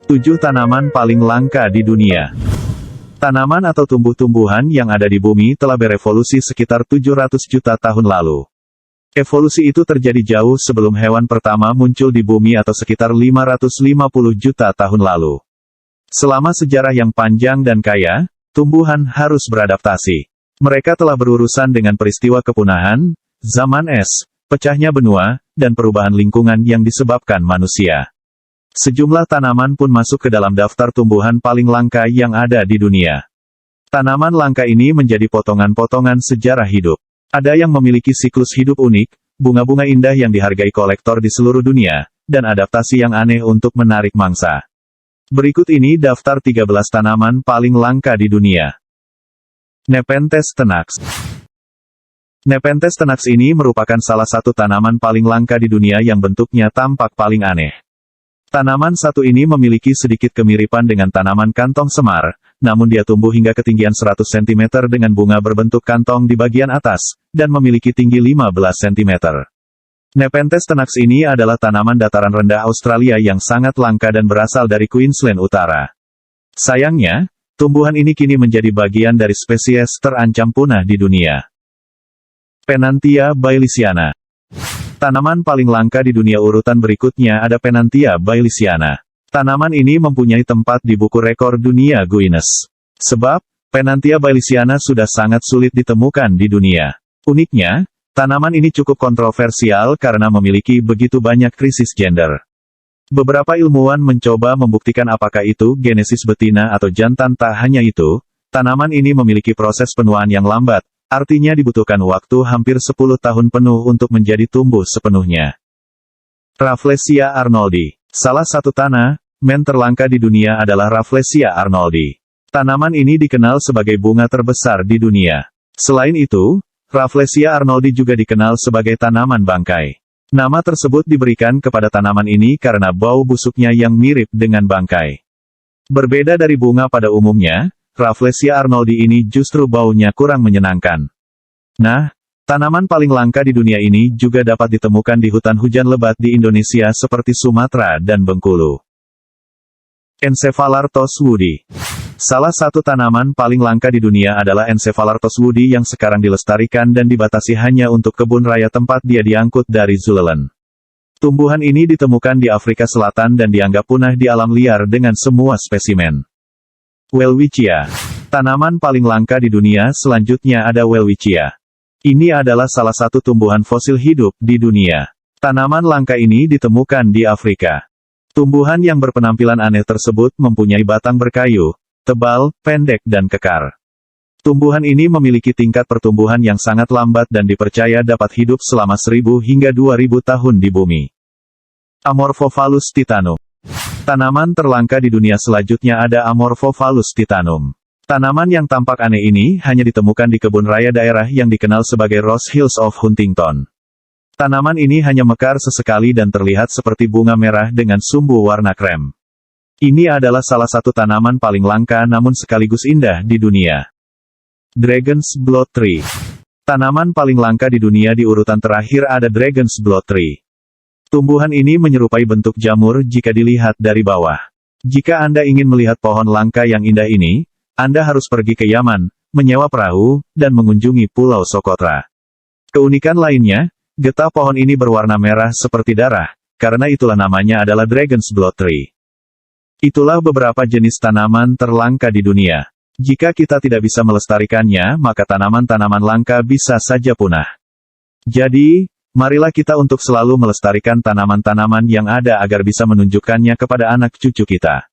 7 tanaman paling langka di dunia. Tanaman atau tumbuh-tumbuhan yang ada di bumi telah berevolusi sekitar 700 juta tahun lalu. Evolusi itu terjadi jauh sebelum hewan pertama muncul di bumi atau sekitar 550 juta tahun lalu. Selama sejarah yang panjang dan kaya, tumbuhan harus beradaptasi. Mereka telah berurusan dengan peristiwa kepunahan, zaman es, pecahnya benua, dan perubahan lingkungan yang disebabkan manusia. Sejumlah tanaman pun masuk ke dalam daftar tumbuhan paling langka yang ada di dunia. Tanaman langka ini menjadi potongan-potongan sejarah hidup. Ada yang memiliki siklus hidup unik, bunga-bunga indah yang dihargai kolektor di seluruh dunia, dan adaptasi yang aneh untuk menarik mangsa. Berikut ini daftar 13 tanaman paling langka di dunia. Nepenthes tenax. Nepenthes tenax ini merupakan salah satu tanaman paling langka di dunia yang bentuknya tampak paling aneh. Tanaman satu ini memiliki sedikit kemiripan dengan tanaman kantong semar, namun dia tumbuh hingga ketinggian 100 cm dengan bunga berbentuk kantong di bagian atas, dan memiliki tinggi 15 cm. Nepenthes tenax ini adalah tanaman dataran rendah Australia yang sangat langka dan berasal dari Queensland Utara. Sayangnya, tumbuhan ini kini menjadi bagian dari spesies terancam punah di dunia. Pennantia baileysiana. Tanaman paling langka di dunia urutan berikutnya ada Pennantia baileysiana. Tanaman ini mempunyai tempat di buku rekor dunia Guinness. Sebab, Pennantia baileysiana sudah sangat sulit ditemukan di dunia. Uniknya, tanaman ini cukup kontroversial karena memiliki begitu banyak krisis gender. Beberapa ilmuwan mencoba membuktikan apakah itu genesis betina atau jantan. Tak hanya itu, tanaman ini memiliki proses penuaan yang lambat. Artinya dibutuhkan waktu hampir 10 tahun penuh untuk menjadi tumbuh sepenuhnya. Rafflesia arnoldi. Salah satu tanaman terlangka di dunia adalah Rafflesia arnoldi. Tanaman ini dikenal sebagai bunga terbesar di dunia. Selain itu, Rafflesia arnoldi juga dikenal sebagai tanaman bangkai. Nama tersebut diberikan kepada tanaman ini karena bau busuknya yang mirip dengan bangkai. Berbeda dari bunga pada umumnya, Rafflesia arnoldi ini justru baunya kurang menyenangkan. Nah, tanaman paling langka di dunia ini juga dapat ditemukan di hutan hujan lebat di Indonesia seperti Sumatera dan Bengkulu. Encephalartos woodi. Salah satu tanaman paling langka di dunia adalah Encephalartos woodi yang sekarang dilestarikan dan dibatasi hanya untuk kebun raya tempat dia diangkut dari Zululand. Tumbuhan ini ditemukan di Afrika Selatan dan dianggap punah di alam liar dengan semua spesimen. Welwitschia. Tanaman paling langka di dunia selanjutnya ada Welwitschia. Ini adalah salah satu tumbuhan fosil hidup di dunia. Tanaman langka ini ditemukan di Afrika. Tumbuhan yang berpenampilan aneh tersebut mempunyai batang berkayu, tebal, pendek dan kekar. Tumbuhan ini memiliki tingkat pertumbuhan yang sangat lambat dan dipercaya dapat hidup selama 1000 hingga 2000 tahun di bumi. Amorphophallus titanum. Tanaman terlangka di dunia selanjutnya ada Amorphophallus titanum. Tanaman yang tampak aneh ini hanya ditemukan di kebun raya daerah yang dikenal sebagai Rose Hills of Huntington. Tanaman ini hanya mekar sesekali dan terlihat seperti bunga merah dengan sumbu warna krem. Ini adalah salah satu tanaman paling langka namun sekaligus indah di dunia. Dragon's Blood Tree. Tanaman paling langka di dunia di urutan terakhir ada Dragon's Blood Tree. Tumbuhan ini menyerupai bentuk jamur jika dilihat dari bawah. Jika Anda ingin melihat pohon langka yang indah ini, Anda harus pergi ke Yaman, menyewa perahu, dan mengunjungi Pulau Socotra. Keunikan lainnya, getah pohon ini berwarna merah seperti darah, karena itulah namanya adalah Dragon's Blood Tree. Itulah beberapa jenis tanaman terlangka di dunia. Jika kita tidak bisa melestarikannya, maka tanaman-tanaman langka bisa saja punah. Jadi, marilah kita untuk selalu melestarikan tanaman-tanaman yang ada agar bisa menunjukkannya kepada anak cucu kita.